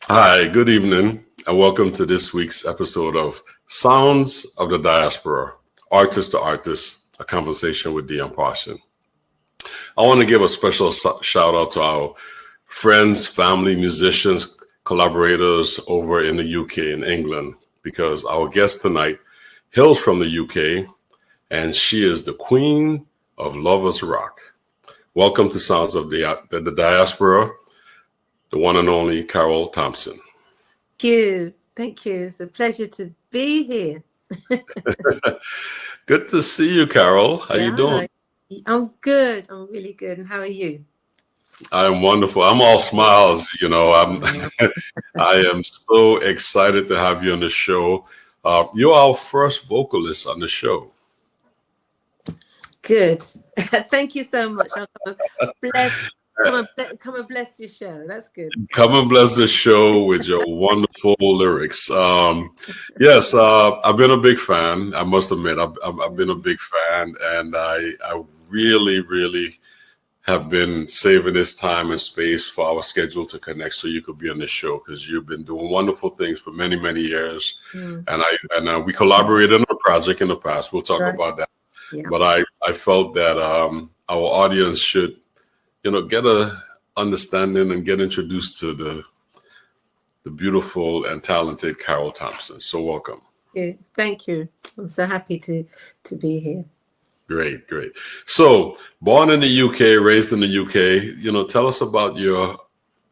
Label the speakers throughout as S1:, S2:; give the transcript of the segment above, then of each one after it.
S1: Hi, good evening, and welcome to this week's episode of Sounds of the Diaspora, Artist to Artist, a conversation with Dion Parson. I want to give a special shout out to our friends, family, musicians, collaborators over in the UK and England, because our guest tonight hails from the UK, and she is the queen of Lovers Rock. Welcome to Sounds of the Diaspora, the one and only Carrol Thompson.
S2: Thank you. It's a pleasure to be here.
S1: Good to see you, Carrol. How you doing?
S2: I'm good. I'm really good. And how are you?
S1: I'm wonderful. I'm all smiles. I am so excited to have you on the show. You're our first vocalist on the show.
S2: Good. Thank you so much. Come and bless your show. That's good.
S1: Come and bless the show with your wonderful lyrics. Yes, I've been a big fan. I must admit, I've been a big fan, and I really have been saving this time and space for our schedule to connect so you could be on the show, because you've been doing wonderful things for many years. And we collaborated on a project in the past. We'll talk about that. Yeah. But I felt that our audience should get a understanding and get introduced to the beautiful and talented Carrol Thompson. So welcome.
S2: Thank you. I'm so happy to be here.
S1: Great. So born in the UK, raised in the UK, tell us about your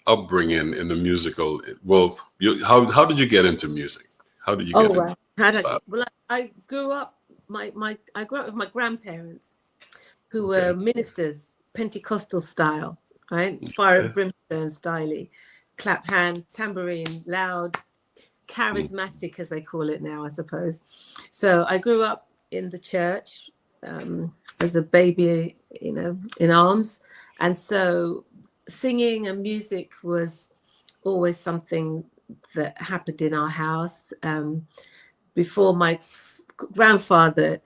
S1: upbringing in the musical. Well, how did you get into music? How did you get into
S2: Well, I grew up I grew up with my grandparents who were ministers, Pentecostal style, right? Fire and brimstone style, clap hand, tambourine, loud, charismatic as they call it now, I suppose. So I grew up in the church as a baby, in arms, and so singing and music was always something that happened in our house. Before my grandfather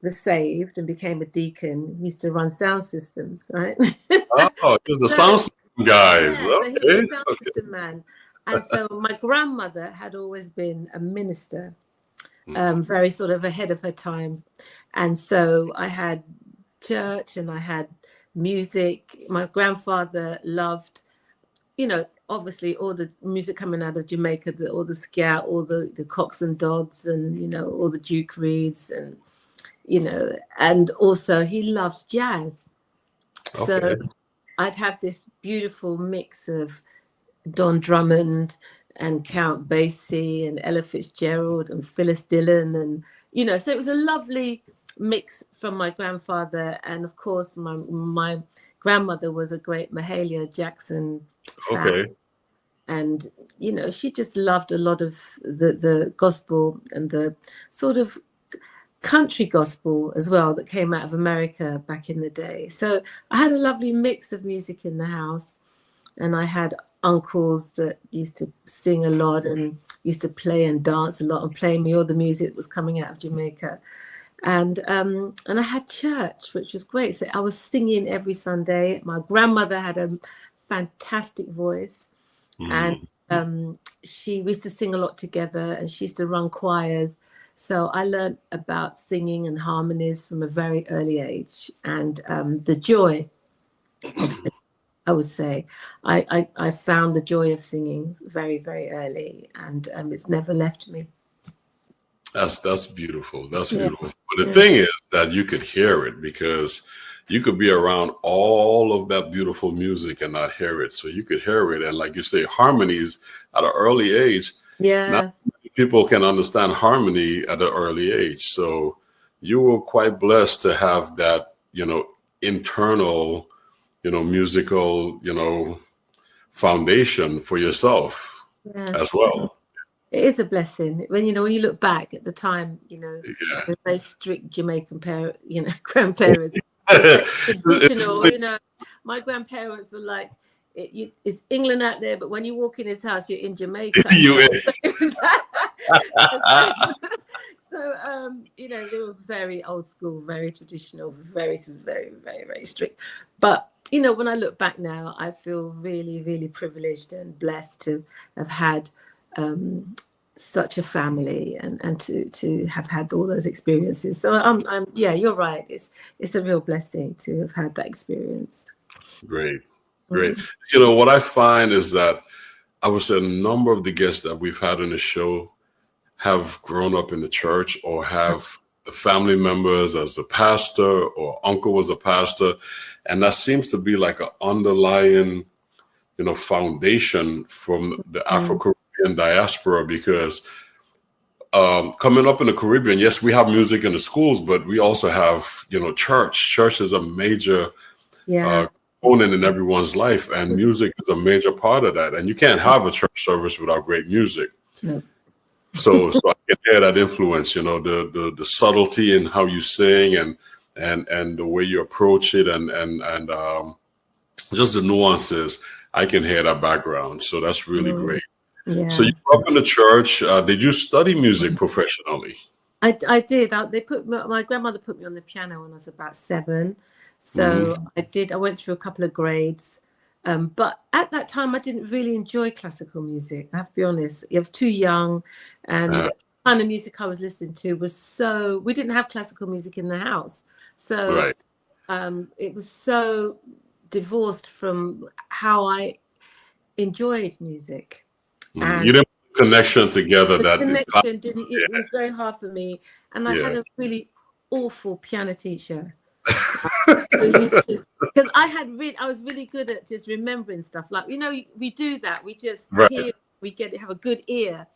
S2: was saved and became a deacon, he used to run sound systems, right?
S1: Oh, he was a sound system guy.
S2: Yeah, so he was a sound system man. And so my grandmother had always been a minister, very sort of ahead of her time. And so I had church and I had music. My grandfather loved, obviously all the music coming out of Jamaica, all the ska, all the Cox and Dodds, and, all the Duke Reeds, and, and also he loved jazz. Okay. So I'd have this beautiful mix of Don Drummond and Count Basie and Ella Fitzgerald and Phyllis Dillon, and, so it was a lovely mix from my grandfather. And of course, my grandmother was a great Mahalia Jackson fan. Okay. And, she just loved a lot of the gospel and the sort of country gospel as well that came out of America back in the day. So I had a lovely mix of music in the house, and I had uncles that used to sing a lot and used to play and dance a lot and play me all the music that was coming out of Jamaica. And I had church, which was great. So I was singing every Sunday. My grandmother had a fantastic voice. And we used to sing a lot together, and she used to run choirs. So I learned about singing and harmonies from a very early age, and the joy of singing, I would say. I found the joy of singing very early, and it's never left me.
S1: That's beautiful. That's beautiful. But the thing is that you could hear it, because you could be around all of that beautiful music and not hear it. So you could hear it. And like you say, harmonies at an early age.
S2: Yeah.
S1: Not many people can understand harmony at an early age. So you were quite blessed to have that, internal, musical, foundation for yourself as well.
S2: It is a blessing when you look back at the time, very strict Jamaican grandparents. Traditional, my grandparents were like, it's England out there, but when you walk in his house, you're in Jamaica. So, they were very old school, very traditional, very strict. But you know, when I look back now, I feel really, really privileged and blessed to have had such a family and to have had all those experiences. So yeah, you're right. It's a real blessing to have had that experience.
S1: Great, great.
S2: Mm.
S1: You know, what I find is that I would say a number of the guests that we've had on the show have grown up in the church or have the family members as a pastor or uncle was a pastor. And that seems to be like an underlying, you know, foundation from the Afro-Caribbean diaspora, because coming up in the Caribbean, yes, we have music in the schools, but we also have, you know, church. Church is a major component in everyone's life, and music is a major part of that. And you can't have a church service without great music.
S2: No.
S1: So I can hear that influence, you know, the subtlety in how you sing and the way you approach it and just the nuances. I can hear that background. So that's really great.
S2: Yeah.
S1: So you grew up in the church. Did you study music professionally?
S2: I did. My grandmother put me on the piano when I was about 7. So I did. I went through a couple of grades. But at that time, I didn't really enjoy classical music. I have to be honest. I was too young, and the kind of music I was listening to was we didn't have classical music in the house. So it was so divorced from how I enjoyed music. And
S1: you didn't put the connection together.
S2: It was very hard for me. And I had a really awful piano teacher. Because I was really good at just remembering stuff. Like, you know, we do that. We just hear, have a good ear.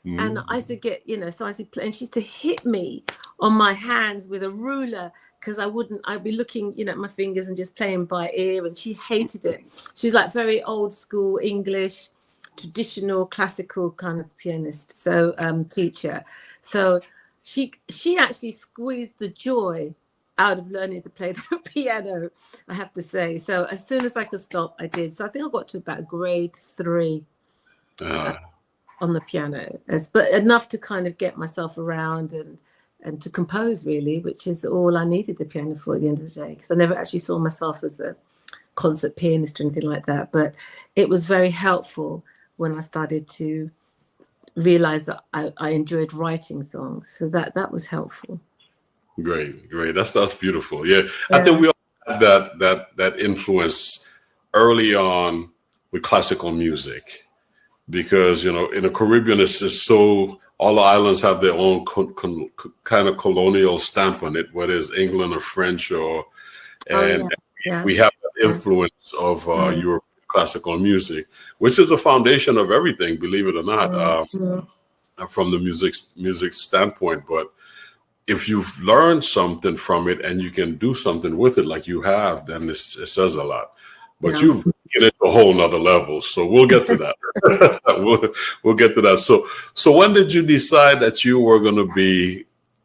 S2: And I used to get, you know, so I used to play, and she used to hit me on my hands with a ruler, because I'd be looking, you know, at my fingers and just playing by ear, and she hated it. She's like very old school English, traditional classical kind of pianist, so teacher. So she actually squeezed the joy out of learning to play the piano, I have to say. So as soon as I could stop, I did. So I think I got to about grade 3 on the piano, but enough to kind of get myself around and to compose, really, which is all I needed the piano for at the end of the day, because I never actually saw myself as a concert pianist or anything like that. But it was very helpful when I started to realize that I enjoyed writing songs. So that was helpful.
S1: Great. That's beautiful. Yeah. I think we all had that influence early on with classical music, because, you know, in the Caribbean, it's just so, all the islands have their own kind of colonial stamp on it, whether it's England or French we have that influence of European classical music, which is the foundation of everything, believe it or not, from the music standpoint. But if you've learned something from it and you can do something with it like you have, then it says a lot. But you've taken it to a whole nother level. So we'll get to that. we'll get to that. So when did you decide that you were going to be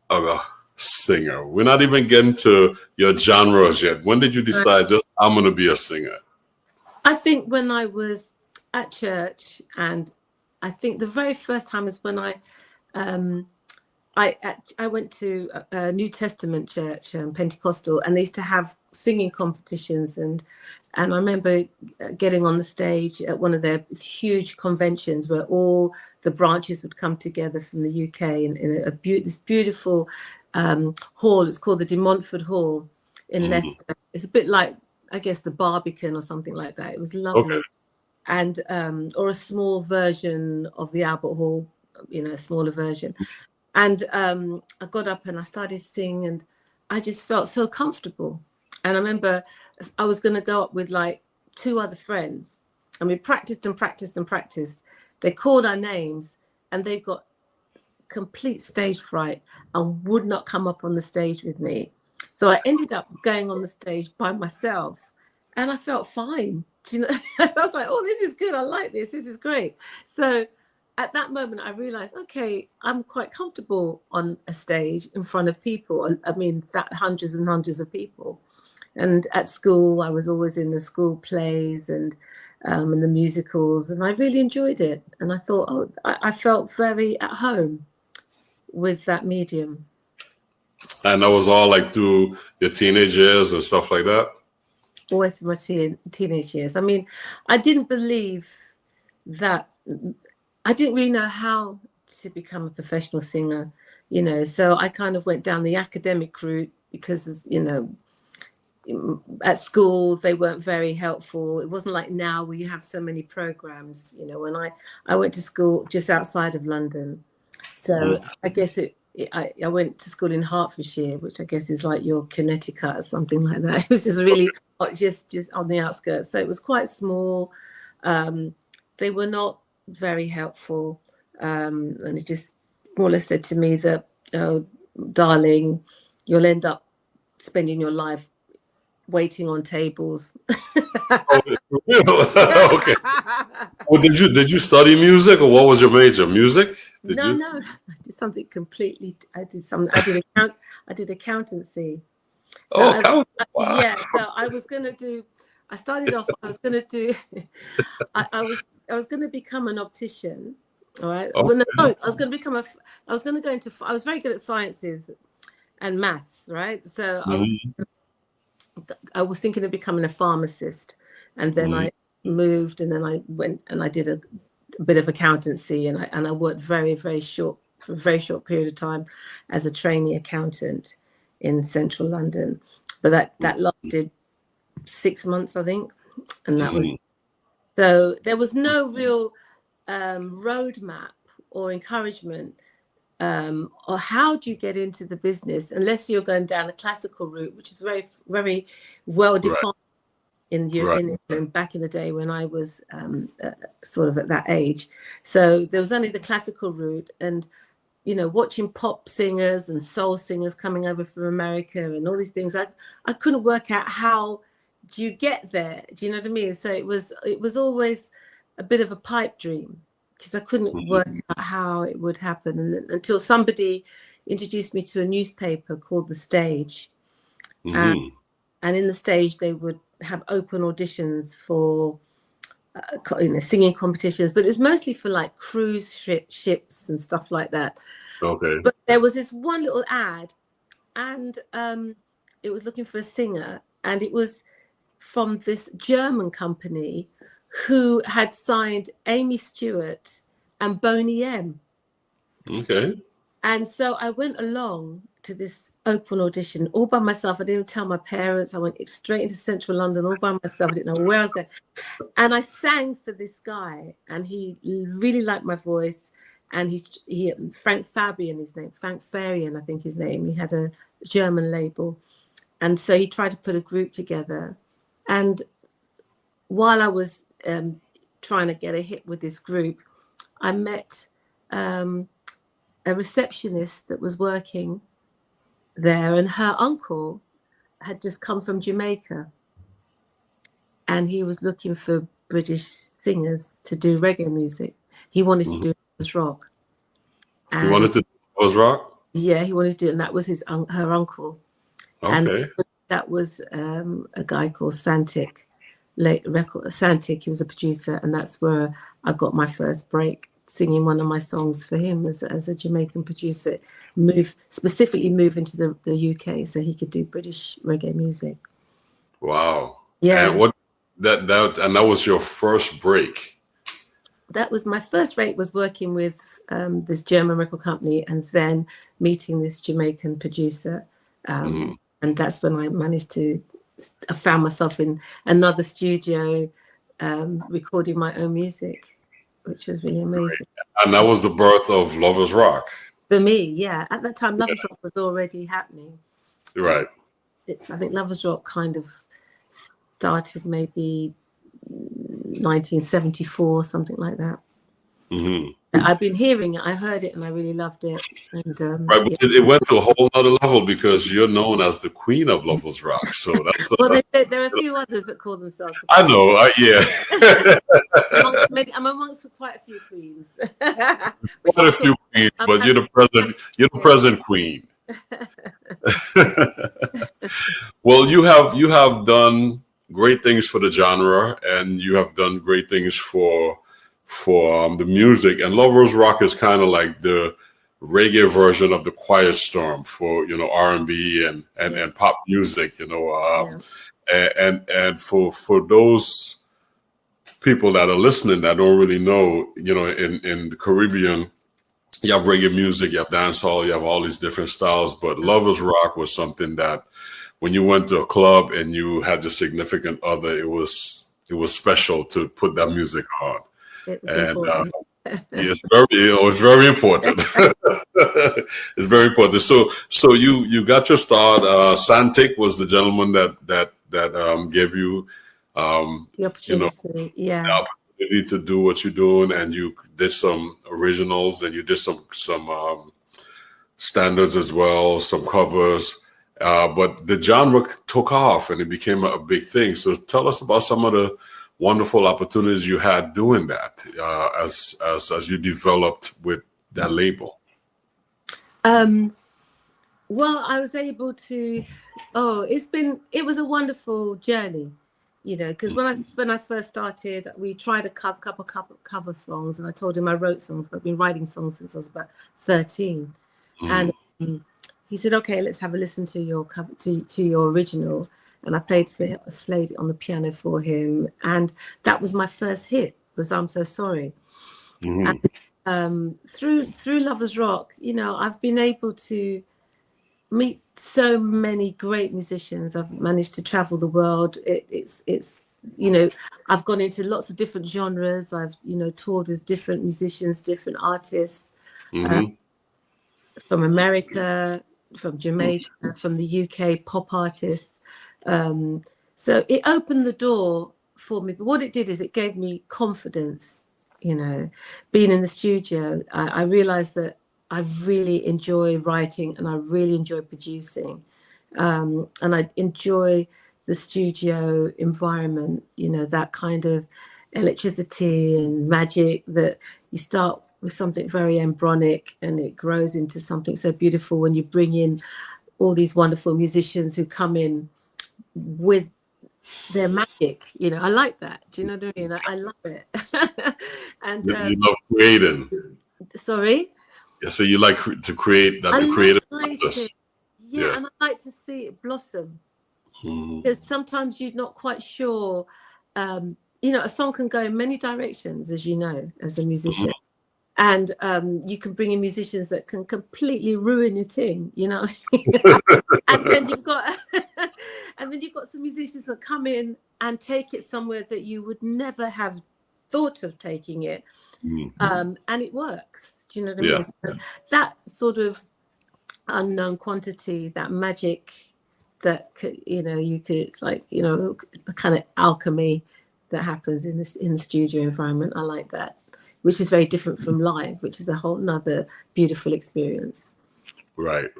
S1: a singer? We're not even getting to your genres yet. When did you decide I'm going to be a singer?
S2: I think when I was at church, and I think the very first time is when I went to a New Testament church, Pentecostal, and they used to have singing competitions, and I remember getting on the stage at one of their huge conventions where all the branches would come together from the UK in this beautiful hall. It's called the De Montfort Hall in Leicester. It's a bit like, I guess, the Barbican or something like that. It was lovely. And or a small version of the Albert Hall, you know, a smaller version. And I got up and I started singing, and I just felt so comfortable. And I remember I was going to go up with like 2 other friends, and we practiced and practiced and practiced. They called our names, and they got complete stage fright and would not come up on the stage with me. So I ended up going on the stage by myself, and I felt fine. Do you know? I was like, oh, this is good. I like this. This is great. So at that moment, I realized, okay, I'm quite comfortable on a stage in front of people. I mean, hundreds and hundreds of people. And at school, I was always in the school plays and in the musicals, and I really enjoyed it. And I thought, I felt very at home with that medium.
S1: And that was all like through your teenage years and stuff like that?
S2: all through my teenage years. I mean, I didn't believe that. I didn't really know how to become a professional singer, you know. So I kind of went down the academic route because, you know, at school they weren't very helpful. It wasn't like now where you have so many programs, you know. When I went to school just outside of London, so I guess I went to school in Hertfordshire, which I guess is like your Connecticut or something like that. It was just really just on the outskirts, so it was quite small. They were not very helpful, and it just more or less said to me that, oh darling, you'll end up spending your life waiting on tables.
S1: Oh, okay. Well, did you study music, or what was your major? Music?
S2: No, I did something completely. I did accountancy. So
S1: wow.
S2: Yeah, so I was gonna do. I started off. I was gonna do. I was gonna become an optician. All right.
S1: Okay.
S2: Well, no, I was gonna become I was gonna go into. I was very good at sciences and maths. Right. So I was thinking of becoming a pharmacist, and then I moved, and then I went and I did a bit of accountancy, and I worked for a very short period of time as a trainee accountant in central London, but that lasted 6 months, I think, and that was so there was no real roadmap or encouragement, or how do you get into the business unless you're going down a classical route, which is very, very well defined in England back in the day when I was sort of at that age. So there was only the classical route, and you know, watching pop singers and soul singers coming over from America and all these things, I couldn't work out how do you get there. Do you know what I mean? So it was always a bit of a pipe dream, because I couldn't work out how it would happen, and until somebody introduced me to a newspaper called The Stage. And in The Stage, they would have open auditions for singing competitions, but it was mostly for like cruise ships and stuff like that.
S1: Okay.
S2: But there was this one little ad, and it was looking for a singer, and it was from this German company who had signed Amy Stewart and Boney M.
S1: Okay.
S2: And so I went along to this open audition all by myself. I didn't even tell my parents. I went straight into central London all by myself. I didn't know where I was going. And I sang for this guy, and he really liked my voice. And he Frank Fabian, his name, Frank Farian, I think his name. He had a German label. And so he tried to put a group together. And while I was trying to get a hit with this group, I met a receptionist that was working there, and her uncle had just come from Jamaica, and he was looking for British singers to do reggae music. He wanted to do Lovers Rock. And
S1: he wanted to do Lovers Rock?
S2: Yeah, he wanted to do it, and that was her uncle.
S1: Okay.
S2: And that was a guy called Santic. Santic, he was a producer, and that's where I got my first break, singing one of my songs for him as a Jamaican producer, specifically move into the UK so he could do British reggae music.
S1: Wow.
S2: Yeah.
S1: And that was your first break?
S2: That was my first break, was working with this German record company, and then meeting this Jamaican producer. And that's when I found myself in another studio recording my own music, which was really amazing.
S1: And that was the birth of Lovers Rock.
S2: For me, yeah. At that time, Lovers Rock was already happening.
S1: Right.
S2: I think Lovers Rock kind of started maybe 1974, something like that. I've been hearing it. I heard it, and I really loved it. And
S1: right, but it went to a whole other level because you're known as the queen of Lovers Rock. So that's
S2: well, there are a few others that call themselves.
S1: I know. Yeah.
S2: I'm amongst quite a few queens.
S1: Quite a few queens, but you're the present queen. Well, you have done great things for the genre, and you have done great things for the music. And Lovers Rock is kind of like the reggae version of the Quiet Storm for R&B and pop music. And for those people that are listening that don't really know, in the Caribbean, you have reggae music, you have dancehall, you have all these different styles, but lovers rock was something that when you went to a club and you had your significant other, it was special to put that music on.
S2: It was
S1: And
S2: important.
S1: it's very important. It's very important. So you got your start. Santic was the gentleman that gave you
S2: The opportunity,
S1: the opportunity to do what you're doing, and you did some originals and you did some standards as well, some covers. But the genre took off and it became a big thing. So tell us about some of the wonderful opportunities you had doing that as you developed with that label.
S2: Well, I was able to. It was a wonderful journey, because when I first started, we tried a couple cover songs, and I told him I wrote songs. I've been writing songs since I was about 13, and he said, "Okay, let's have a listen to your cover to your original." And I played it on the piano for him, and that was my first hit. Was "I'm So Sorry." And, through Lovers Rock, I've been able to meet so many great musicians. I've managed to travel the world. It's I've gone into lots of different genres. I've toured with different musicians, different artists from America, from Jamaica, from the UK, pop artists. So it opened the door for me. But what it did is it gave me confidence. Being in the studio, I realized that I really enjoy writing and I really enjoy producing. And I enjoy the studio environment, that kind of electricity and magic that you start with something very embryonic and it grows into something so beautiful when you bring in all these wonderful musicians who come in with their magic. I like that. Do you know what I mean? I love it. And
S1: you love creating.
S2: Sorry?
S1: Yeah, so you like to create that creative process.
S2: Yeah, and I like to see it blossom. Because sometimes you're not quite sure. A song can go in many directions, as you know, as a musician. And you can bring in musicians that can completely ruin your thing, and then you've got some musicians that come in and take it somewhere that you would never have thought of taking it, and it works. Do you know what I mean? So that sort of unknown quantity, that magic, that it's like the kind of alchemy that happens in the studio environment. I like that. Which is very different from live, which is a whole nother beautiful experience.
S1: Right.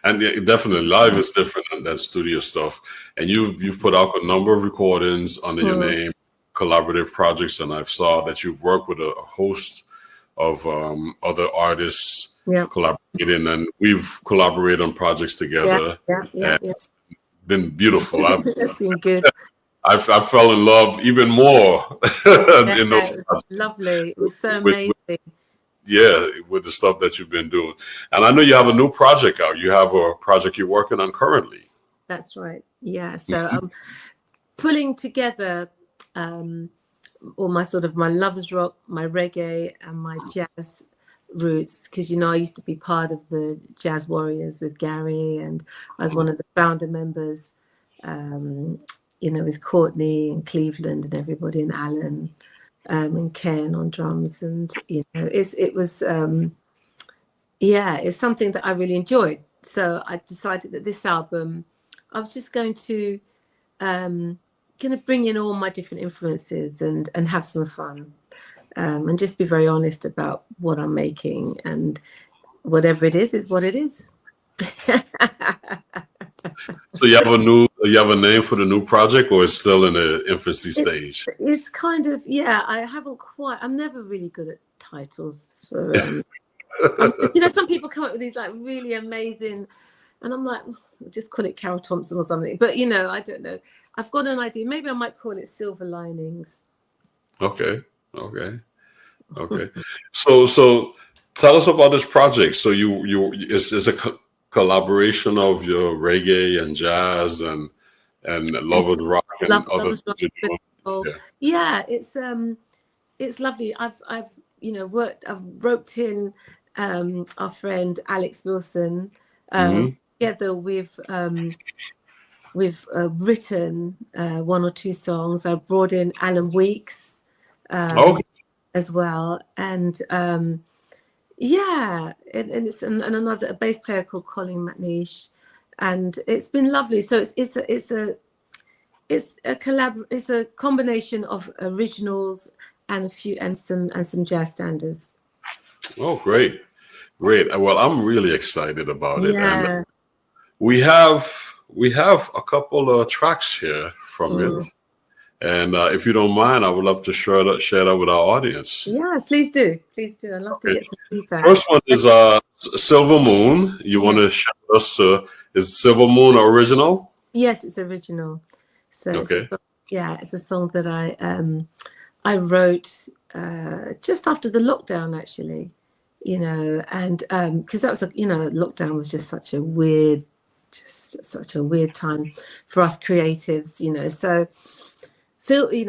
S1: And definitely live is different than studio stuff. And you've put out a number of recordings under your name, collaborative projects, and I've saw that you've worked with a host of other artists collaborating, and we've collaborated on projects together.
S2: Yeah.
S1: It's been beautiful.
S2: That's been good.
S1: I fell in love even more.
S2: It was lovely. It was so amazing.
S1: With the stuff that you've been doing. And I know you have a new project out. You have a project you're working on currently.
S2: That's right. Yeah. So I'm pulling together all my lovers rock, my reggae and my jazz roots. Because, I used to be part of the Jazz Warriors with Gary, and I was one of the founder members. With Courtney and Cleveland and everybody, and Alan and Ken on drums, and it's something that I really enjoyed. So I decided that this album, I was just going to bring in all my different influences and have some fun, and just be very honest about what I'm making, and whatever it is what it is.
S1: So you have a name for the new project, or it's still in the infancy stage?
S2: It's kind of, I'm never really good at titles for, some people come up with these like really amazing, and I'm like, just call it Carrol Thompson or something. But, I don't know. I've got an idea. Maybe I might call it Silver Linings.
S1: Okay. So tell us about this project. So it's a collaboration of your reggae and jazz and and Lovers Rock and other things you're doing.
S2: Yeah, it's lovely. I've roped in our friend Alex Wilson. Together we've written one or two songs. I brought in Alan Weeks as well, and it's another a bass player called Colin McNeish, and it's been lovely. So it's a combination of originals and some jazz standards.
S1: Oh, great. Well, I'm really excited about it.
S2: Yeah.
S1: And we have a couple of tracks here from it. And if you don't mind, I would love to share that with our audience.
S2: Yeah, please do. I'd love to get some feedback.
S1: First one is Silver Moon. You want to share with us, is Silver Moon original?
S2: Yes, it's original. So it's a song that I wrote just after the lockdown, actually, and because that was lockdown was just such a weird time for us creatives, so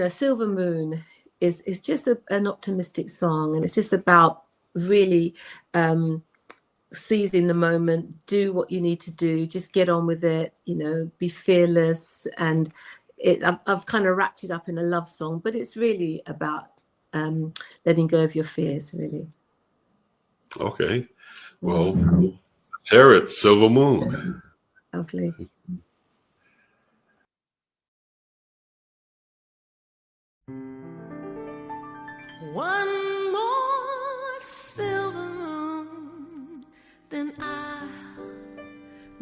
S2: Silver Moon is just an optimistic song, and it's just about really seizing the moment, do what you need to do, just get on with it, be fearless. And I've kind of wrapped it up in a love song, but it's really about letting go of your fears, really.
S1: Okay, well, let's hear it. Silver Moon.
S2: Lovely.
S3: One more silver moon, then I'll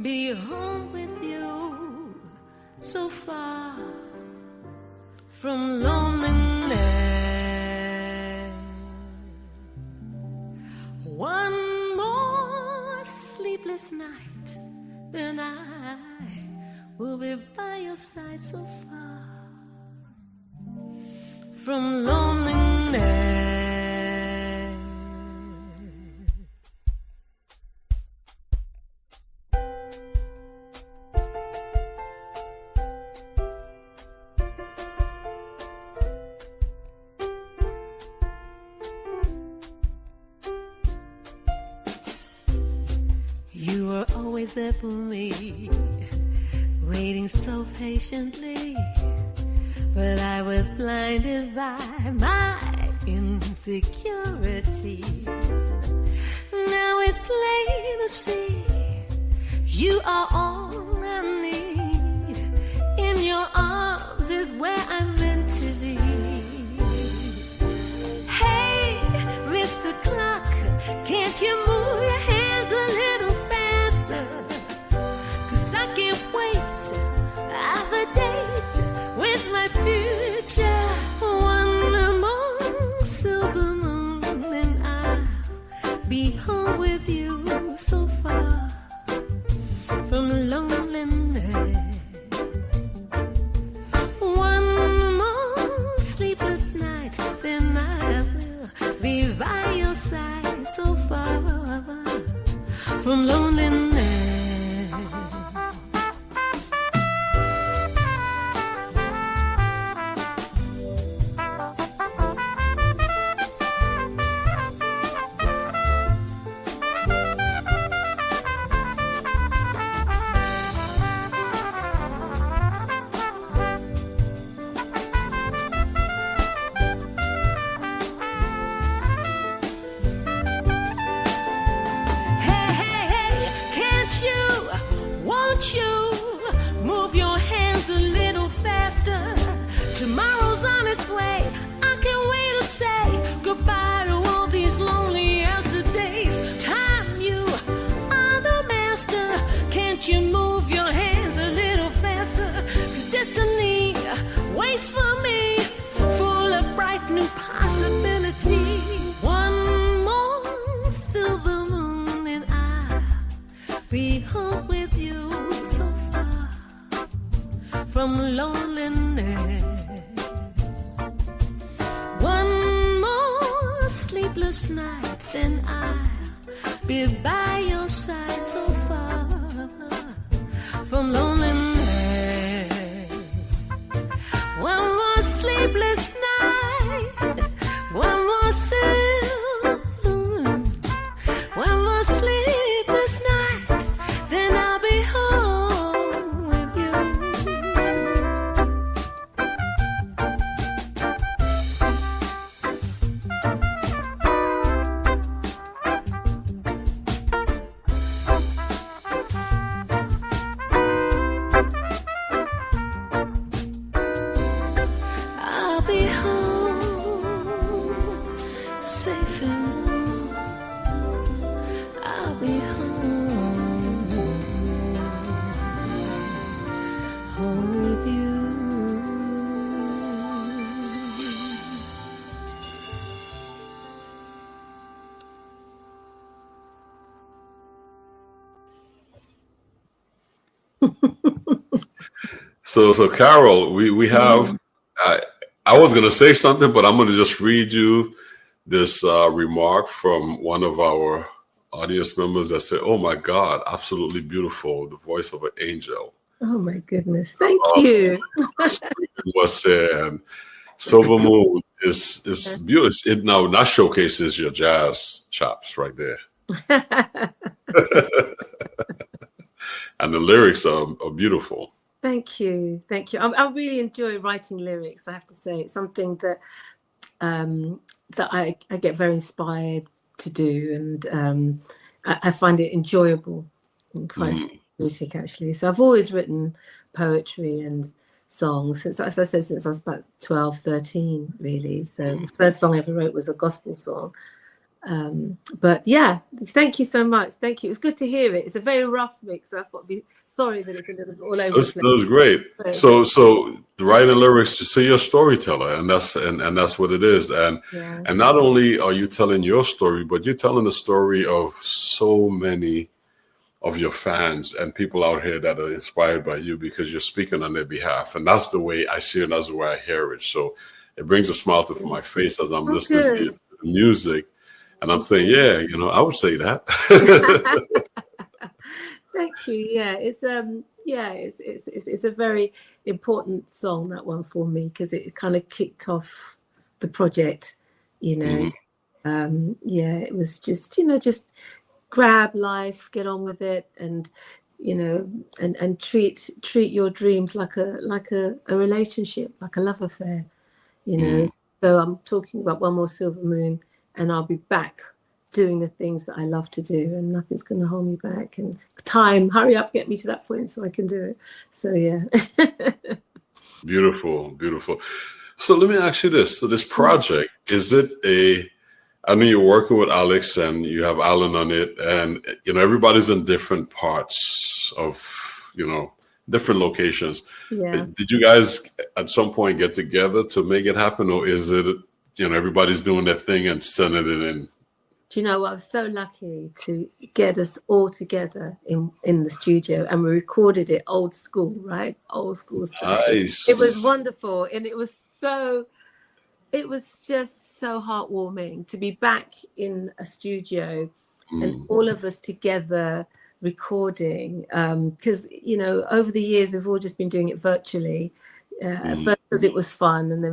S3: be home with you, so far from loneliness. One more sleepless night, then I will be by your side, so far from loneliness. You were always there for me, waiting so patiently, but I was blinded by my insecurities. Now it's plain to see, you are all I need. In your arms is where I'm meant to be. Hey, Mr. Clock, can't you move your hands a little faster? 'Cause I can't wait, I've a date with my future. One more silver moon, and I'll be home with you, so far from loneliness. One more sleepless night, then I will be by your side, so far from loneliness. Tomorrow's on its way. I can't wait to say goodbye to all these lonely yesterdays. Time, you are the master. Can't you move your hands a little faster? 'Cause destiny waits for me, full of bright new possibility. One more silver moon, and I'll be home with you, so far from loneliness. One more sleepless night, then I'll be by your side, so far from loneliness. safe and warm. I'll be home, home with you.
S1: So Carol, we have. I was going to say something, but I'm going to just read you this remark from one of our audience members that said, "Oh my God, absolutely beautiful, the voice of an angel."
S2: Oh my goodness, thank you.
S1: Was and Silver Moon is beautiful. It now that showcases your jazz chops right there, and the lyrics are beautiful.
S2: Thank you. I really enjoy writing lyrics. I have to say, it's something that that I get very inspired to do, and I find it enjoyable and quite music actually. So I've always written poetry and songs since, as I said, since I was about 12, 13, really. So the first song I ever wrote was a gospel song. But yeah, thank you so much. Thank you. It was good to hear it. It's a very rough mix, so I've got to be sorry that it's a little bit all over the place.
S1: That was great. So the writing lyrics, so you're a storyteller, and that's what it is. And and not only are you telling your story, but you're telling the story of so many of your fans and people out here that are inspired by you because you're speaking on their behalf. And that's the way I see it, and that's the way I hear it. So it brings a smile to my face as I'm listening to the music. And I'm saying, yeah, I would say that.
S2: Thank you. Yeah, it's a very important song, that one, for me, because it kind of kicked off the project. It was just just grab life, get on with it, and and treat your dreams like a relationship, like a love affair. So I'm talking about One More Silver Moon, and I'll be back doing the things that I love to do, and nothing's going to hold me back. And time, hurry up, get me to that point so I can do it. So yeah.
S1: Beautiful. So let me ask you this. So this project, is it I know you're working with Alex and you have Alan on it, and everybody's in different parts of different locations.
S2: Yeah.
S1: Did you guys at some point get together to make it happen, or is it everybody's doing their thing and sending it in?
S2: Do you know what? I was so lucky to get us all together in the studio, and we recorded it old school, right? Old school stuff.
S1: Nice.
S2: It was wonderful, and it was just so heartwarming to be back in a studio and all of us together recording. Because over the years we've all just been doing it virtually. First because it was fun, and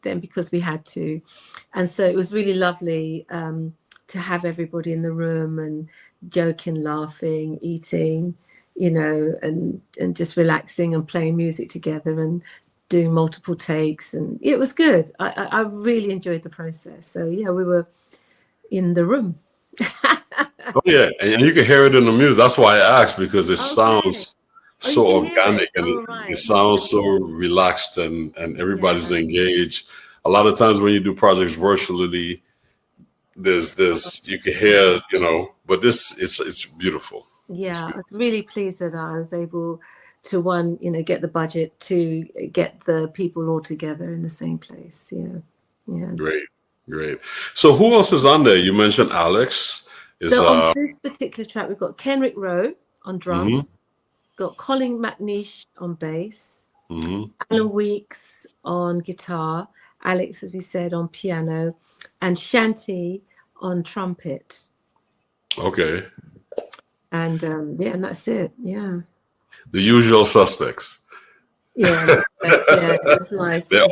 S2: then because we had to, and so it was really lovely. To have everybody in the room and joking, laughing, eating, and just relaxing and playing music together and doing multiple takes. And it was good. I really enjoyed the process. So yeah, we were in the room.
S1: Oh yeah, and you can hear it in the music. That's why I asked, because it sounds so organic, and it sounds so relaxed, and everybody's engaged. A lot of times when you do projects virtually, there's you can hear, but this it's beautiful.
S2: Yeah, I was really pleased that I was able to get the budget, to get the people all together in the same place. Yeah. Great.
S1: So who else is on there? You mentioned Alex.
S2: So on this particular track, we've got Kenrick Rowe on drums, got Colin McNeish on bass, Alan Weeks on guitar, Alex, as we said, on piano, and Shanti on trumpet.
S1: Okay.
S2: And and that's it. Yeah.
S1: The usual suspects.
S2: Yeah, it's nice.
S1: They're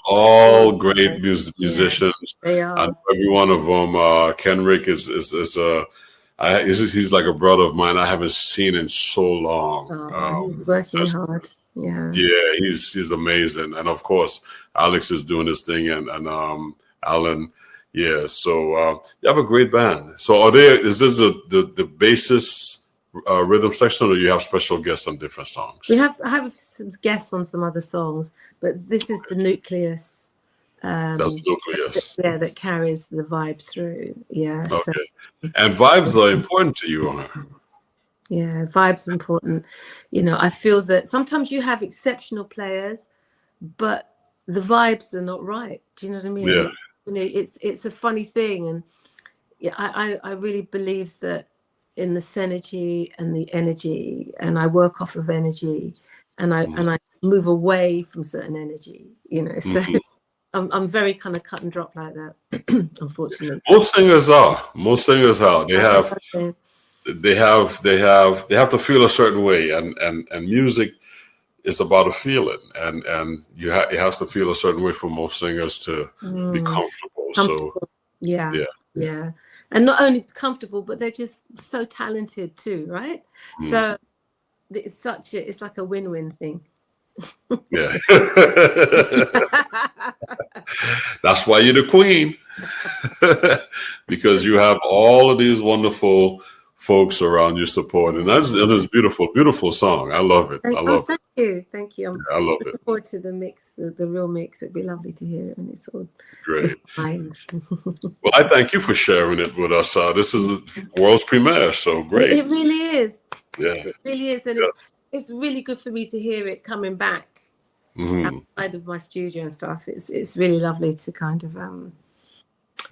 S1: all great musicians.
S2: They are.
S1: And every one of them. Kenrick is he's like a brother of mine. I haven't seen in so long.
S2: He's working hard. Yeah.
S1: Yeah, he's amazing. And of course, Alex is doing his thing, and Alan. Yeah. So you have a great band. So is this the basis rhythm section, or you have special guests on different songs?
S2: I have some guests on some other songs, but this is the nucleus
S1: That's nucleus.
S2: Yeah, that carries the vibe through. Yeah.
S1: Okay.
S2: So,
S1: And vibes are important to you, huh?
S2: yeah, vibes are important. You know, I feel that sometimes you have exceptional players, but the vibes are not right. Do you know what I mean?
S1: Yeah.
S2: You know, it's a funny thing, and yeah, I really believe that in the synergy and the energy, and I work off of energy, and I move away from certain energy. You know, so I'm very kind of cut and drop like that. Unfortunately,
S1: Most singers are. They have to feel a certain way, and music is about a feeling, and it has to feel a certain way for most singers to be comfortable. So
S2: yeah, and not only comfortable, but they're just so talented too, right? So it's like a win-win thing.
S1: Yeah. That's why you're the queen. Because you have all of these wonderful folks around you supporting. And it's beautiful, beautiful song. I love it.
S2: Thank you.
S1: I love it.
S2: Looking forward to the mix, the real mix. It'd be lovely to hear it when it's all
S1: great.
S2: Fine.
S1: Well, I thank you for sharing it with us. This is a world's premiere, so great.
S2: It really is.
S1: Yeah,
S2: it really is, and it's really good for me to hear it coming back outside of my studio and stuff. It's really lovely to kind of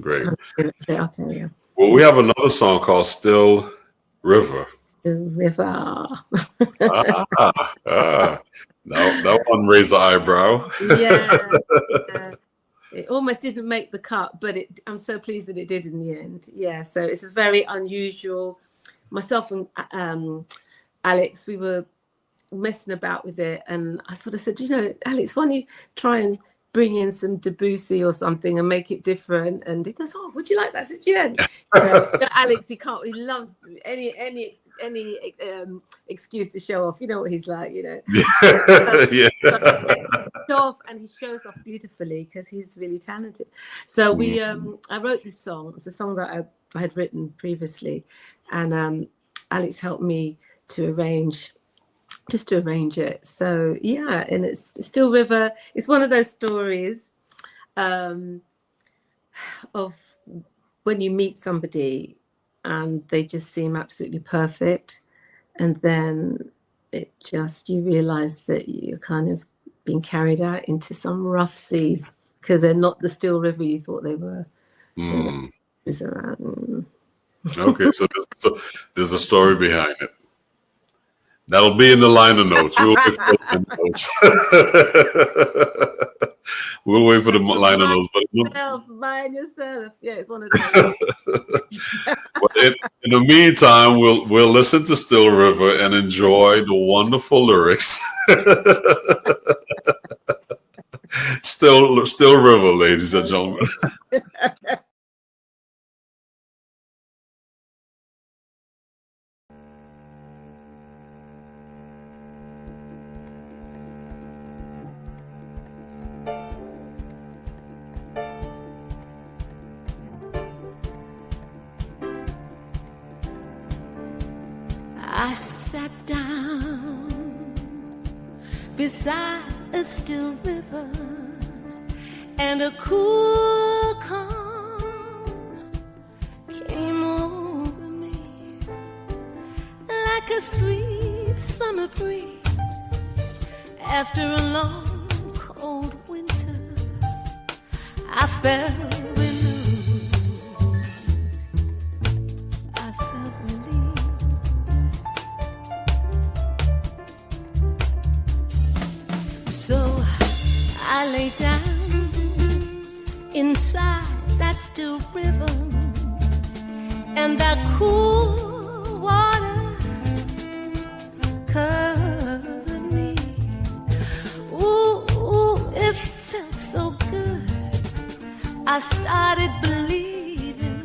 S1: great.
S2: To kind of say, okay, yeah.
S1: Well, we have another song called "Still River."
S2: The river.
S1: No, that one raised the eyebrow.
S2: Yeah. It almost didn't make the cut, but I'm so pleased that it did in the end. Yeah, so it's a very unusual. Myself and Alex, we were messing about with it, and I sort of said, you know, Alex, why don't you try and bring in some Debussy or something and make it different? And he goes, oh, would you like that? I said, yeah. Alex, he loves any excuse to show off. You know what he's like, you know.
S1: Yeah.
S2: Show off, and he shows off beautifully because he's really talented. So I wrote this song. It's a song that I had written previously, and Alex helped me to arrange it. So yeah, and it's Still River. It's one of those stories of when you meet somebody and they just seem absolutely perfect, and then you realize that you're kind of being carried out into some rough seas because they're not the still river you thought they were. So it's around.
S1: Okay, so there's a story behind it. That'll be in the liner notes. We'll wait for the liner notes. But
S2: mind yourself. Yeah, it's one of those.
S1: But in the meantime, we'll listen to Still River and enjoy the wonderful lyrics. Still River, ladies and gentlemen.
S3: I sat down beside a still river, and a cool calm came over me like a sweet summer breeze after a long cold winter. I felt renewed. I felt relieved. So I lay down inside that still river, and that cool water covered me. Ooh, it felt so good. I started believing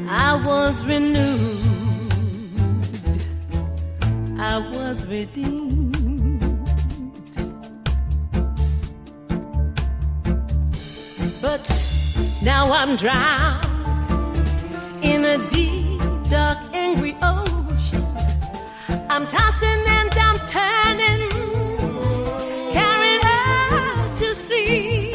S3: I was renewed. I was redeemed. But now I'm drowned in a deep, dark, angry ocean. I'm tossing and I'm turning, carried out to sea.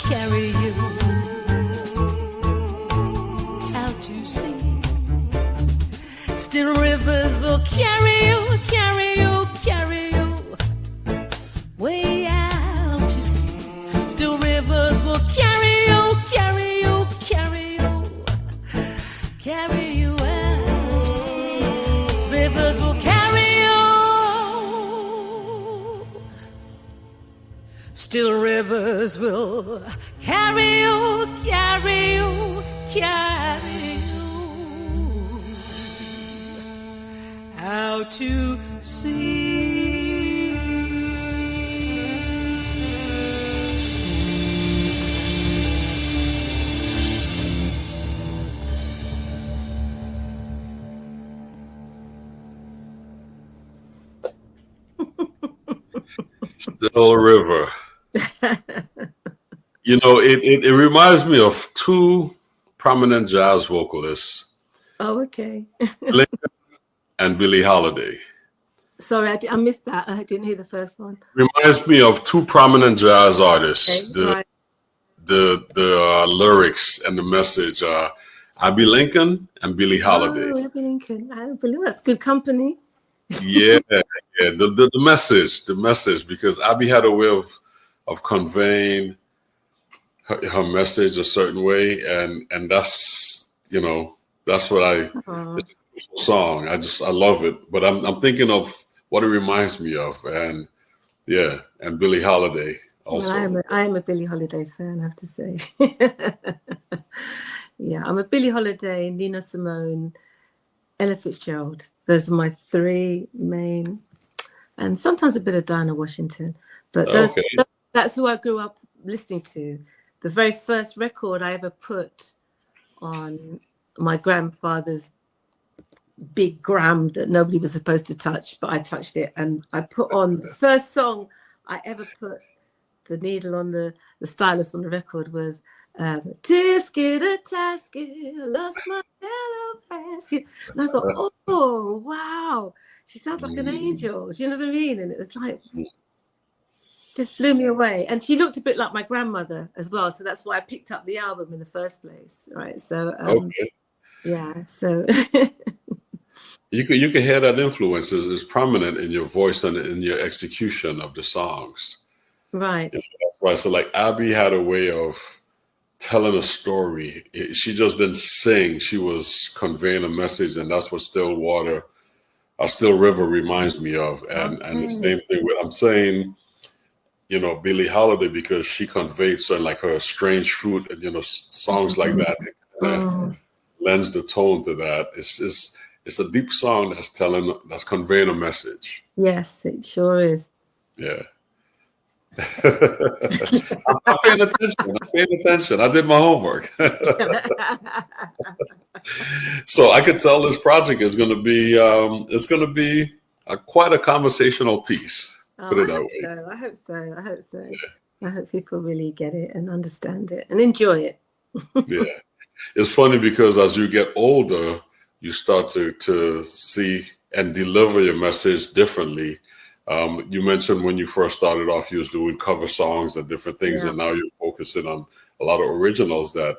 S3: carry you out to sea. Still rivers will carry you, carry you, carry you way out to sea. Still rivers will carry you, carry you, carry you, carry you out to sea. Rivers will carry you. Still rivers will carry you, carry you, carry you out to sea.
S1: Still River. You know, it reminds me of two prominent jazz vocalists,
S2: Oh, okay.
S1: Lincoln and Billie Holiday.
S2: Sorry, I missed that. I didn't hear the first one.
S1: Reminds me of two prominent jazz artists.
S2: Okay, right.
S1: The lyrics and the message. Abby Lincoln and Billie Holiday.
S2: Oh, Abby Lincoln. I believe that's good company.
S1: Yeah. The message, because Abby had a way of conveying her message a certain way, and that's, you know, that's what it's a beautiful song. I love it. But I'm thinking of what it reminds me of, and yeah, and Billie Holiday also.
S2: Well, I am a Billie Holiday fan, I have to say. Yeah, I'm a Billie Holiday, Nina Simone, Ella Fitzgerald. Those are my three main, and sometimes a bit of Diana Washington. But that's who I grew up listening to. The very first record I ever put on my grandfather's big gram that nobody was supposed to touch, but I touched it, and I put on the first song I ever put the needle on the stylus on the record was Tisket a tasket, lost my yellow basket. And I thought, oh wow, she sounds like an angel. Do you know what I mean? And it was like, just blew me away. And she looked a bit like my grandmother as well, so that's why I picked up the album in the first place, right? So yeah, so
S1: you can hear that influence is prominent in your voice and in your execution of the songs.
S2: Right.
S1: You know, that's why. So like Abby had a way of telling a story. She just didn't sing. She was conveying a message, and that's what Still River reminds me of. And the same thing with, I'm saying, you know, Billie Holiday, because she conveyed certain, like her Strange Fruit and, you know, songs like that. It kind of lends the tone to that. It's a deep song that's conveying a message.
S2: Yes, it sure is.
S1: Yeah. I'm paying attention. I did my homework. So I could tell this project is going to be quite a conversational piece. Put it that way.
S2: I hope so. Yeah. I hope people really get it and understand it and enjoy it.
S1: Yeah. It's funny because as you get older, you start to see and deliver your message differently. You mentioned when you first started off, you was doing cover songs and different things, and now you're focusing on a lot of originals that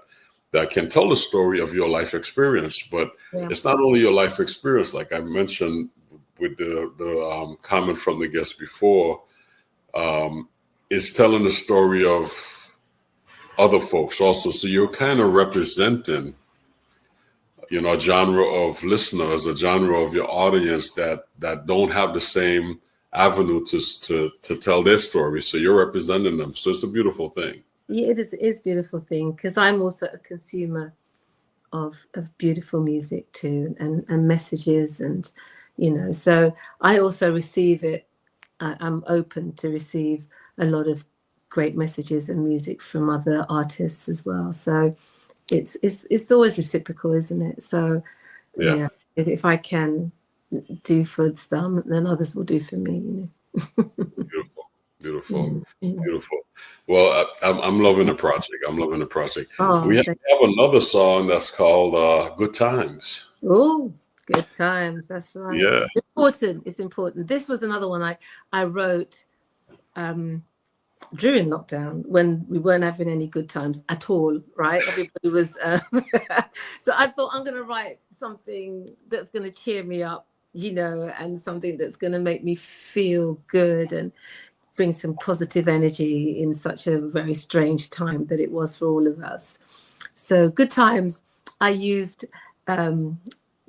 S1: can tell the story of your life experience. But it's not only your life experience, like I mentioned with the comment from the guest before, it's telling the story of other folks also. So you're kind of representing, you know, a genre of listeners, a genre of your audience that don't have the same avenue to tell their story. So you're representing them. So it's a beautiful thing.
S2: Yeah, it is a beautiful thing, because I'm also a consumer of beautiful music too, and messages, and you know, so I also receive it. I'm open to receive a lot of great messages and music from other artists as well. So it's always reciprocal, isn't it? So yeah, if I can do for some, then others will do for me, you know.
S1: Beautiful. Well, I'm loving the project.
S2: Oh,
S1: we have another song that's called Good Times.
S2: Oh, Good Times. That's right.
S1: Yeah.
S2: It's important. This was another one I wrote during lockdown when we weren't having any good times at all, right? Everybody was. So I thought I'm going to write something that's going to cheer me up, you know, and something that's going to make me feel good and bring some positive energy in such a very strange time that it was for all of us. So Good Times, I used a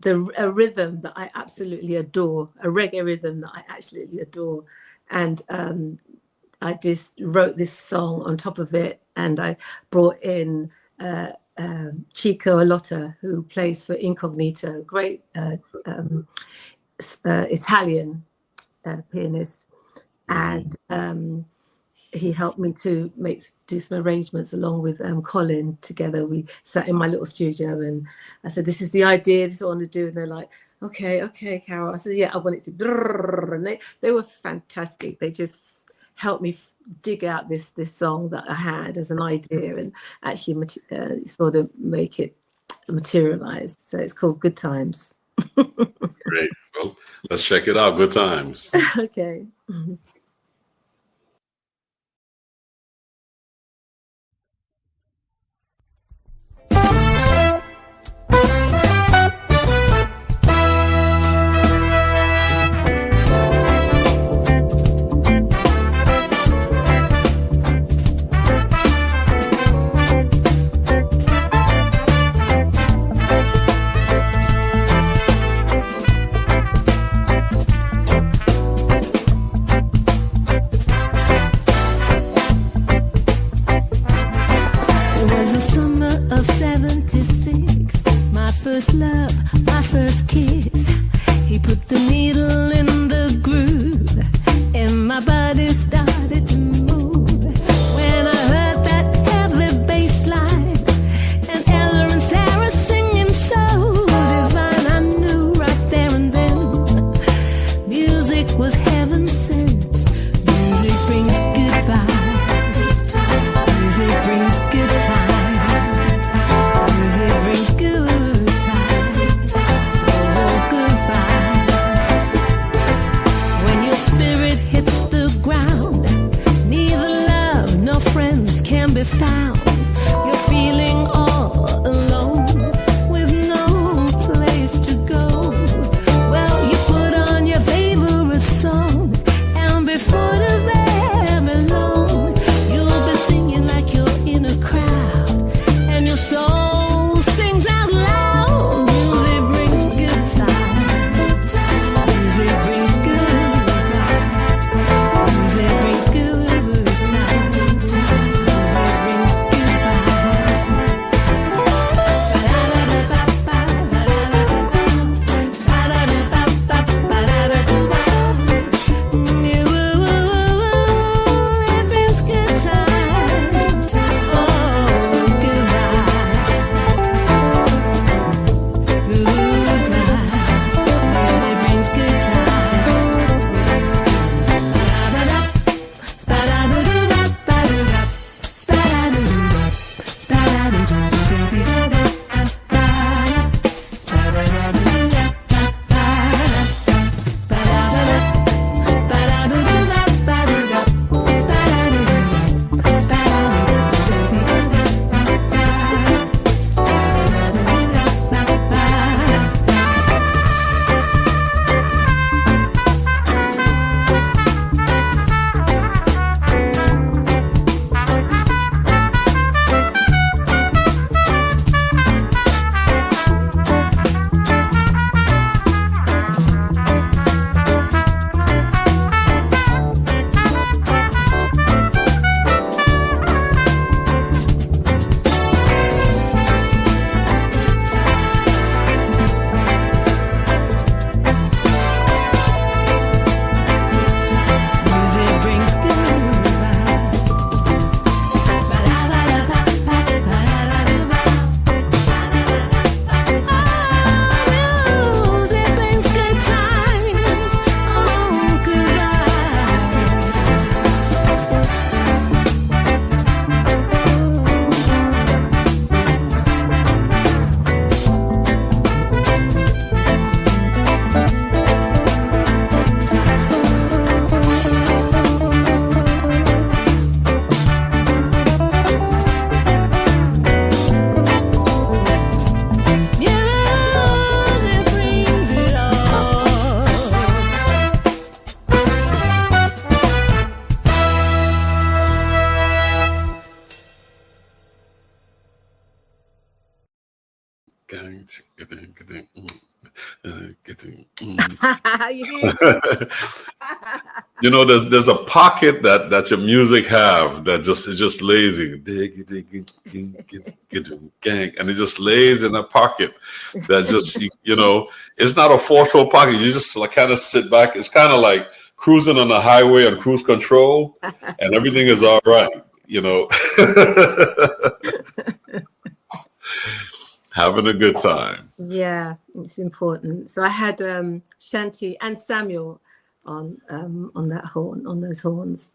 S2: rhythm that I absolutely adore, a reggae rhythm that I absolutely adore. And I just wrote this song on top of it, and I brought in Chico Alotta, who plays for Incognito, great Italian pianist. And he helped me to do some arrangements along with Colin together. We sat in my little studio and I said, this is the idea, this is what I want to do. And they're like, okay, Carol. I said, yeah, I want it to. And they were fantastic. They just helped me dig out this song that I had as an idea and actually sort of make it materialize. So it's called Good Times.
S1: Great. Well, let's check it out. Good Times.
S2: Okay.
S3: Ground
S1: You know, there's a pocket that your music have that just it just lays in, and it just lays in a pocket that just you know, it's not a forceful pocket. You just like kind of sit back. It's kind of like cruising on the highway on cruise control, and everything is all right. You know, having a good time.
S2: Yeah, it's important. So I had Shanti and Samuel on that horn, on those horns.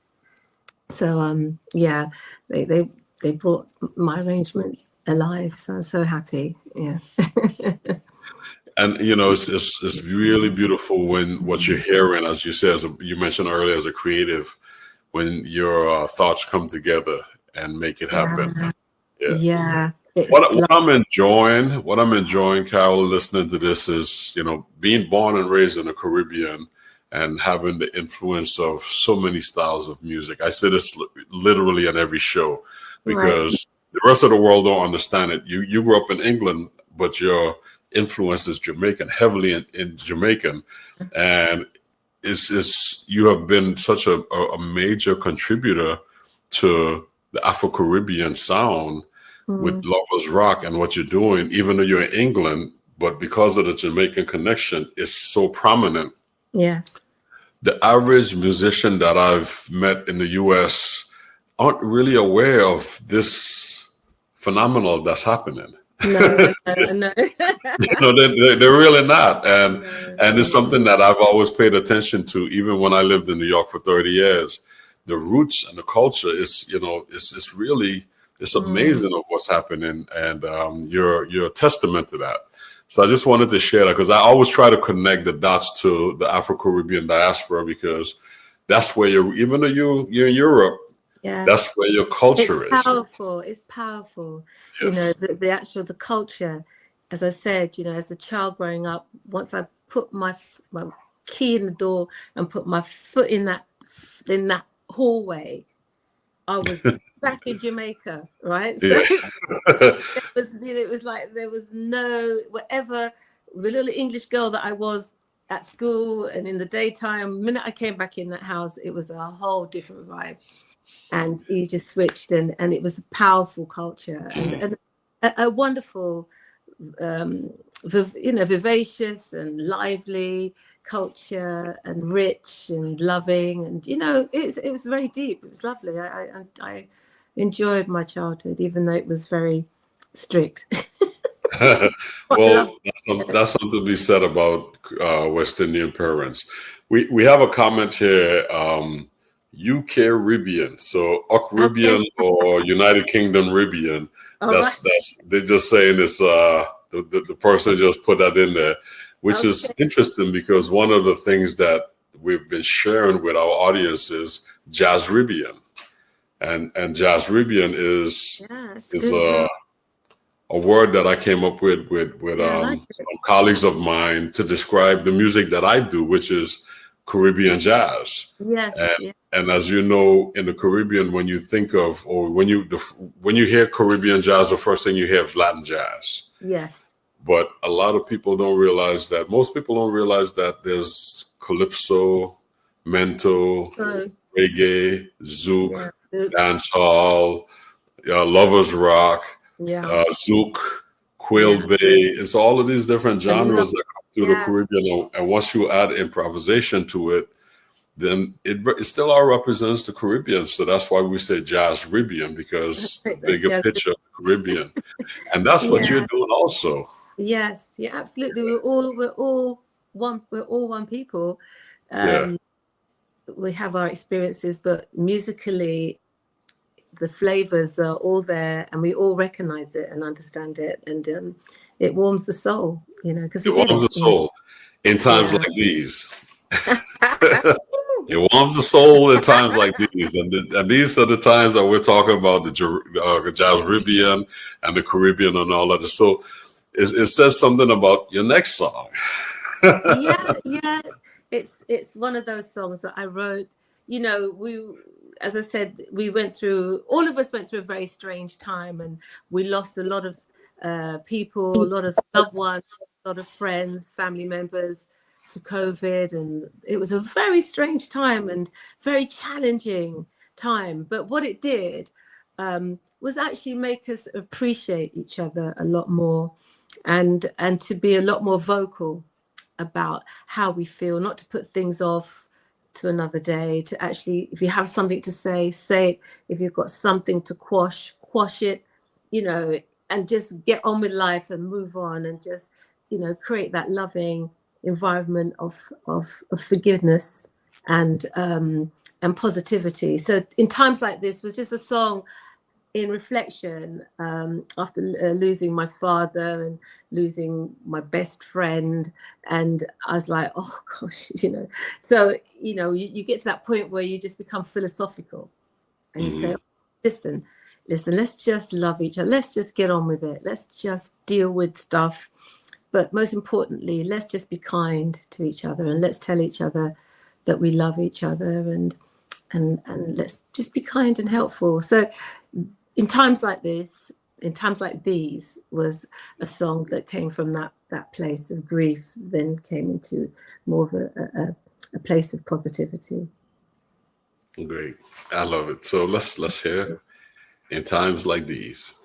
S2: So yeah, they brought my arrangement alive. So I'm so happy. Yeah.
S1: And you know, it's really beautiful when what you're hearing, as you said, you mentioned earlier, as a creative, when your thoughts come together and make it happen.
S2: Yeah.
S1: What I'm enjoying, Carol, listening to this is, you know, being born and raised in the Caribbean and having the influence of so many styles of music. I say this literally on every show because the rest of the world don't understand it. You grew up in England, but your influence is Jamaican, heavily in Jamaican, and it's you have been such a major contributor to the Afro-Caribbean sound with Lovers Rock and what you're doing, even though you're in England, but because of the Jamaican connection, it's so prominent.
S2: Yeah.
S1: The average musician that I've met in the US aren't really aware of this phenomenon that's happening.
S2: No.
S1: You know, they're really not. And it's something that I've always paid attention to, even when I lived in New York for 30 years. The roots and the culture is, you know, it's really, it's amazing of what's happening. And you're a testament to that. So I just wanted to share that because I always try to connect the dots to the Afro-Caribbean diaspora, because that's where even though you're in Europe, that's where your culture is.
S2: It's powerful.
S1: Yes.
S2: You know, the culture, as I said, you know, as a child growing up, once I put my key in the door and put my foot in that hallway, I was back in Jamaica, right? So it was like there was no, whatever, the little English girl that I was at school and in the daytime, the minute I came back in that house, it was a whole different vibe. And you just switched, and it was a powerful culture and a wonderful, vivacious and lively culture, and rich and loving, and you know, it was very deep. It was lovely. I enjoyed my childhood, even though it was very strict.
S1: Well, that's something to be said about West Indian parents. We have a comment here. UK Caribbean, so Caribbean or United Kingdom Caribbean. That's they're just saying this. The person just put that in there, which is interesting because one of the things that we've been sharing with our audience is Jazz Caribbean, and Jazz Caribbean is a word that I came up with some colleagues of mine to describe the music that I do, which is Caribbean jazz. And as you know, in the Caribbean, when you think of, or when you hear Caribbean jazz, the first thing you hear is Latin jazz.
S2: Yes.
S1: But a lot of people don't realize that. Most people don't realize that there's calypso, mento, reggae, zouk, dancehall, Lovers Rock, zouk, Quail Bay. It's all of these different genres that come through the Caribbean. And once you add improvisation to it, then it still all represents the Caribbean. So that's why we say Jazz Caribbean, because bigger picture of the Caribbean. And that's what you're doing also.
S2: Yes, absolutely. We're all one people. We have our experiences, but musically the flavors are all there, and we all recognize it and understand it, and it warms the soul, you know, because
S1: it warms the soul in times like these. It warms the soul in times like these, and these are the times that we're talking about the Jazz Caribbean and the Caribbean and all that. So it says something about your next song.
S2: It's one of those songs that I wrote. You know, as I said, all of us went through a very strange time, and we lost a lot of people, a lot of loved ones, a lot of friends, family members to COVID. And it was a very strange time and very challenging time. But what it did was actually make us appreciate each other a lot more, and to be a lot more vocal about how we feel, not to put things off to another day, to actually, if you have something to say it. If you've got something to quash it, you know, and just get on with life and move on, and just, you know, create that loving environment of forgiveness and positivity. So in times like this was just a song in reflection after losing my father and losing my best friend. And I was like, oh gosh, you know. So, you know, you get to that point where you just become philosophical, and you say, listen, let's just love each other. Let's just get on with it. Let's just deal with stuff. But most importantly, let's just be kind to each other, and let's tell each other that we love each other, and let's just be kind and helpful. So in times like this, in times like these, was a song that came from that place of grief, then came into more of a place of positivity.
S1: Great. I love it. So let's hear In Times Like These.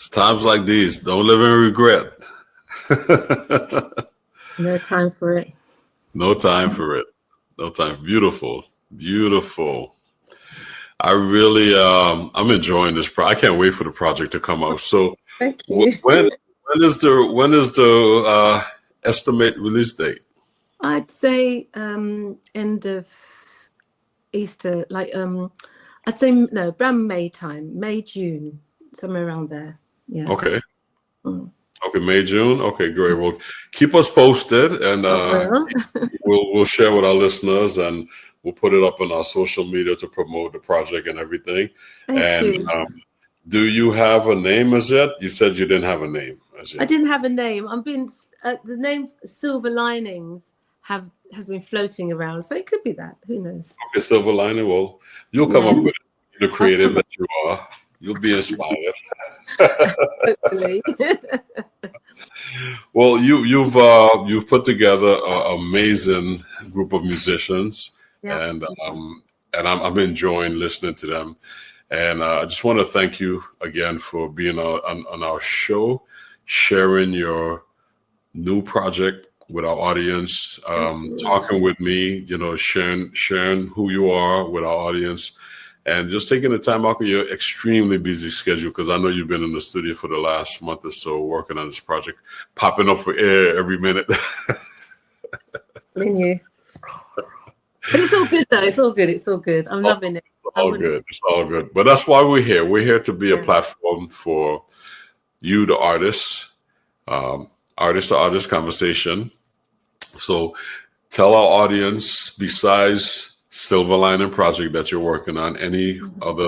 S1: It's times like these. Don't live in regret.
S2: No time for it.
S1: No time for it. No time. Beautiful. Beautiful. I really, I'm enjoying this. I can't wait for the project to come out. So,
S2: Thank you.
S1: when is the estimate release date?
S2: I'd say end of Easter, like I'd say no, around May time, May, June, somewhere around there. Yeah.
S1: Okay. Okay, May, June. Okay, great. Well, keep us posted, and we'll share with our listeners, and we'll put it up on our social media to promote the project and everything.
S2: Thank you.
S1: Do you have a name as yet? You said you didn't have a name as yet.
S2: I didn't have a name. The name Silver Linings has been floating around, so it could be that. Who knows?
S1: Okay, Silver Lining. Well, you'll come up with it. The creative that you are. You'll be inspired.
S2: Hopefully.
S1: Well, you've put together an amazing group of musicians, and I'm enjoying listening to them. And I just want to thank you again for being on our show, sharing your new project with our audience, talking with me, sharing who you are with our audience. And just taking the time out of your extremely busy schedule, because I know you've been in the studio for the last month or so working on this project, popping up for air every minute.
S2: But it's all good, though. It's all good. It's all good. I'm loving it.
S1: It's all good. It's all good. But that's why we're here. We're here to be a platform for you, the artist, artist-to-artist conversation. So tell our audience, besides Silver Lining project that you're working on, any other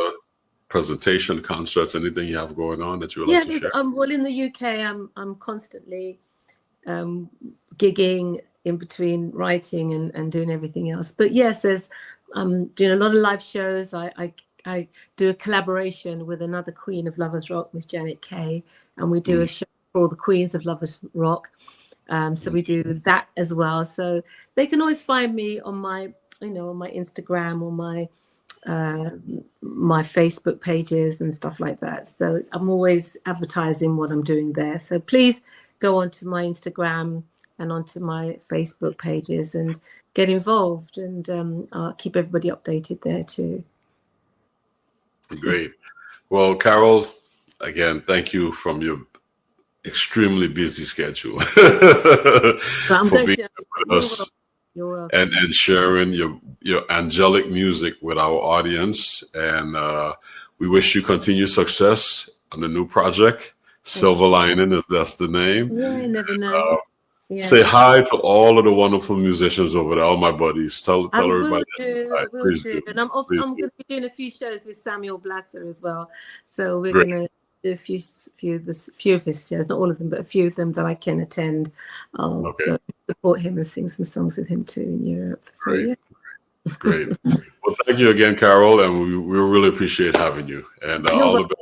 S1: presentation, concerts, anything you have going on that you would like to share?
S2: Well, in the UK, I'm constantly gigging in between writing and doing everything else. But yes, I'm doing a lot of live shows. I do a collaboration with another queen of Lovers Rock, Miss Janet Kay, and we do a show for the Queens of Lovers Rock. So we do that as well. So they can always find me on my on my Instagram or my Facebook pages and stuff like that. So I'm always advertising what I'm doing there. So please go onto my Instagram and onto my Facebook pages and get involved, and I'll keep everybody updated there too.
S1: Great. Well, Carol, again, thank you from your extremely busy schedule for being with us. And sharing your angelic music with our audience. And we wish you continued success on the new project, Silver Lining, if that's the name.
S2: Yeah, you never know.
S1: Say hi to all of the wonderful musicians over there, all my buddies. Tell everybody.
S2: I will do. And I'm going to be doing a few shows with Samuel Blasser as well. So we're going to do a few of his shows, not all of them, but a few of them that I can attend. I'll go support him and sing some songs with him too in Europe. So
S1: Great. Well, thank you again, Carol, and we really appreciate having you. And all the best.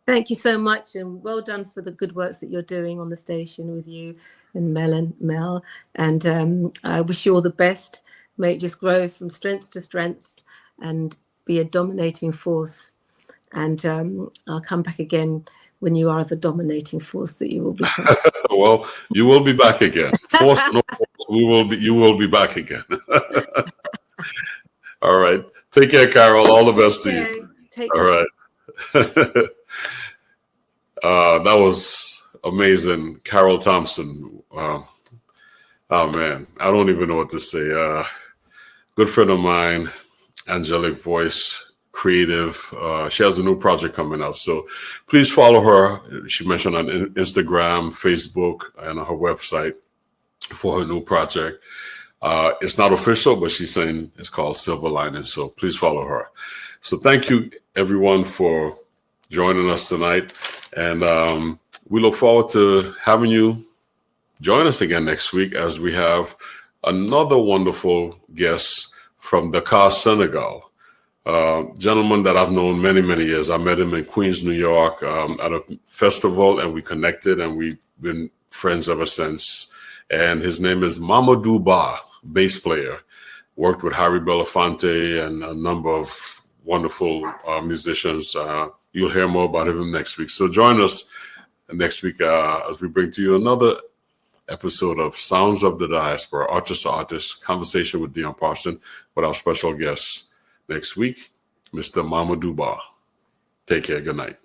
S2: Thank you so much, and well done for the good works that you're doing on the station with you and Mel. And I wish you all the best. May it just grow from strength to strength and be a dominating force. And I'll come back again when you are the dominating force that you will be.
S1: Well, you will be back again. Force, no force. You will be back again. All right. Take care, Carol. All the best to you.
S2: Take care.
S1: All right. That was amazing. Carrol Thompson. Oh, man. I don't even know what to say. Good friend of mine, angelic voice, creative. She has a new project coming out. So please follow her. She mentioned on Instagram, Facebook, and her website for her new project. It's not official, but she's saying it's called Silver Lining. So please follow her. So thank you, everyone, for joining us tonight. And we look forward to having you join us again next week as we have another wonderful guest from Dakar, Senegal. Gentleman that I've known many, many years. I met him in Queens, New York at a festival, and we connected, and we've been friends ever since. And his name is Mamadou Ba, bass player. Worked with Harry Belafonte and a number of wonderful musicians. You'll hear more about him next week. So join us next week as we bring to you another episode of Sounds of the Diaspora, Artist to Artist, Conversation with Dion Parson, with our special guest next week, Mr. Mamadou Ba. Take care. Good night.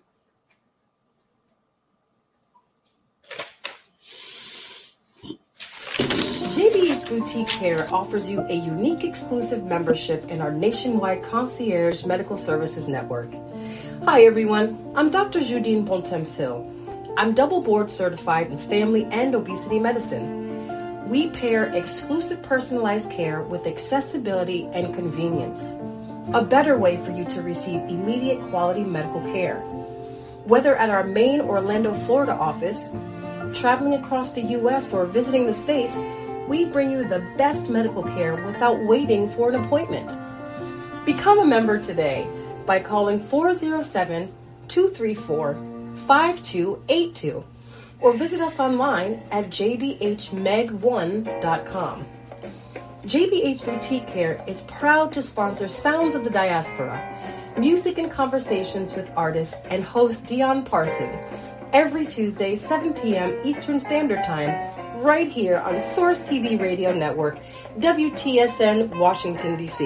S4: JBH Boutique Care offers you a unique exclusive membership in our nationwide concierge medical services network. Hi everyone, I'm Dr. Judine Bontemps-Hill. I'm double board certified in family and obesity medicine. We pair exclusive personalized care with accessibility and convenience. A better way for you to receive immediate quality medical care. Whether at our main Orlando, Florida office, traveling across the U.S. or visiting the States, we bring you the best medical care without waiting for an appointment. Become a member today by calling 407-234-5282 or visit us online at jdhmeg1.com. JBH Boutique Care is proud to sponsor Sounds of the Diaspora, music and conversations with artists, and host Dion Parson every Tuesday, 7 p.m. Eastern Standard Time, right here on Source TV Radio Network, WTSN, Washington, D.C.